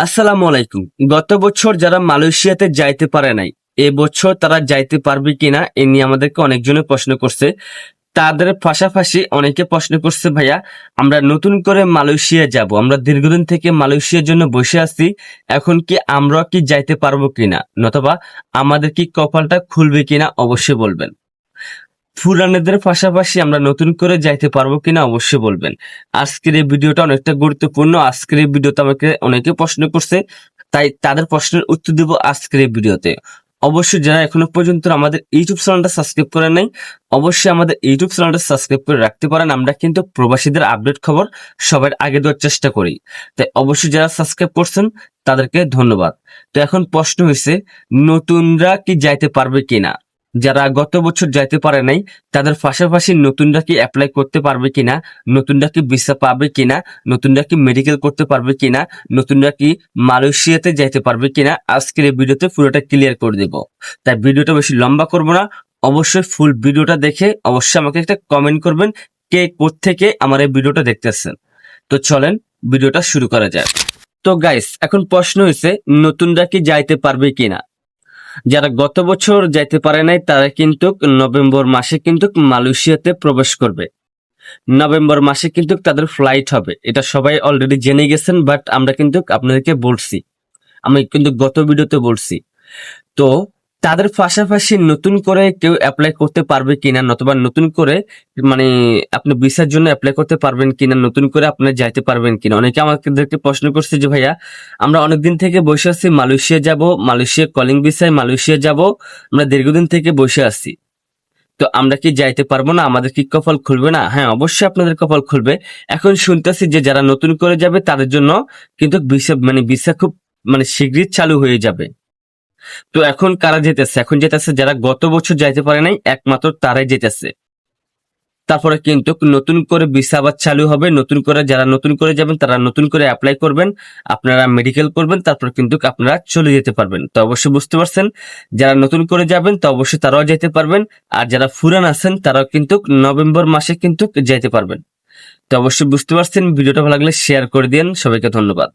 আসসালামু আলাইকুম। গত বছর যারা মালয়েশিয়াতে যাইতে পারে নাই, এবছর তারা যাইতে পারবে কিনা এ নিয়ে আমাদেরকে অনেকজনে প্রশ্ন করছে। তাদের পাশাপাশি অনেকে প্রশ্ন করছে, ভাইয়া আমরা নতুন করে মালয়েশিয়া যাব, আমরা দীর্ঘদিন থেকে মালয়েশিয়ার জন্য বসে আছি, এখন কি আমরা কি যাইতে পারবো কিনা, নতবা আমাদের কি কপালটা খুলবে কিনা অবশ্যই বলবেন। পুরানেদের পাশাপাশি আমরা নতুন করে যাইতে পারবো কিনা অবশ্যই বলবেন। আজকের এই ভিডিওটা অনেকটা গুরুত্বপূর্ণ। আজকের এই ভিডিওতে আমাকে অনেকে প্রশ্ন করছে, তাই তাদের প্রশ্নের উত্তর দিব আজকের এই ভিডিওতে। অবশ্যই যারা এখনো পর্যন্ত আমাদের ইউটিউব চ্যানেলটা সাবস্ক্রাইব করেন নাই, অবশ্যই আমাদের ইউটিউব চ্যানেলটা সাবস্ক্রাইব করে রাখতে পারেন। আমরা কিন্তু প্রবাসীদের আপডেট খবর সবার আগে দেওয়ার চেষ্টা করি, তাই অবশ্যই যারা সাবস্ক্রাইব করছেন তাদেরকে ধন্যবাদ। তো এখন প্রশ্ন হয়েছে, নতুনরা কি যাইতে পারবে কিনা। যারা গত বছর যাইতে পারে নাই তাদের পাশাপাশি নতুনরা কি অ্যাপ্লাই করতে পারবে কিনা, নতুনরা কি ভিসা পাবে কিনা, নতুনরা কি মেডিকেল করতে পারবে কিনা, নতুনরা কি মালয়েশিয়াতে যাইতে পারবে কিনা, আজকের এই ভিডিওতে পুরোটা ক্লিয়ার করে দেব। তাই ভিডিওটা বেশি লম্বা করব না, অবশ্যই ফুল ভিডিওটা দেখে অবশ্যই আমাকে একটা কমেন্ট করবেন কে কোত্থেকে আমার এই ভিডিওটা দেখতেছেন। তো চলেন ভিডিওটা শুরু করা যায়। তো গাইস, এখন প্রশ্ন হয়েছে নতুনরা কি যাইতে পারবে কিনা। যারা গত বছর যাইতে পারে নাই তারা কিন্তু নভেম্বর মাসে কিন্তু মালয়েশিয়াতে প্রবেশ করবে। নভেম্বর মাসে কিন্তু তাদের ফ্লাইট হবে, এটা সবাই অলরেডি জেনে গেছেন, বাট আমরা কিন্তু আপনাদেরকে বলছি, আমি কিন্তু গত ভিডিওতে বলছি। তো তাদের পাশাপাশি নতুন করে কেউ অ্যাপ্লাই করতে পারবে কিনা, নতুবা নতুন করে মানে আপনি ভিসার জন্য অ্যাপ্লাই করতে পারবেন কিনা, নতুন করে আপনি যাইতে পারবেন কিনা। অনেকে আমাদেরকে প্রশ্ন করছে যে ভাইয়া আমরা অনেকদিন থেকে বসে আছি, মালয়েশিয়া যাব, মালয়েশিয়া কলিং ভিসায় মালয়েশিয়া যাব, আমরা দীর্ঘদিন থেকে বসে আছি, তো আমরা কি যাইতে পারবো না, আমাদের কি কপাল খুলবে না? হ্যাঁ, অবশ্যই আপনাদের কপাল খুলবে। এখন শুনতেছি যে যারা নতুন করে যাবে তাদের জন্য কিন্তু ভিসা খুব শীঘ্রই চালু হয়ে যাবে। তো এখন কারা যেতেছে? এখন যেতেছে যারা গত বছর যাইতে পারে নাই, একমাত্র তারাই যেতেছে। তারপরে কিন্তু নতুন করে ভিসা আবার চালু হবে, নতুন করে যারা নতুন করে যাবেন তারা নতুন করে অ্যাপ্লাই করবেন, আপনারা মেডিকেল করবেন, তারপর কিন্তু আপনারা চলে যেতে পারবেন। তো অবশ্যই বুঝতে পারছেন, যারা নতুন করে যাবেন তো অবশ্যই তারাও যেতে পারবেন, আর যারা ফুরান আছেন তারাও কিন্তু নভেম্বর মাসে কিন্তু যেতে পারবেন। তো অবশ্যই বুঝতে পারছেন, ভিডিওটা ভালো লাগলে শেয়ার করে দিন। সবাইকে ধন্যবাদ।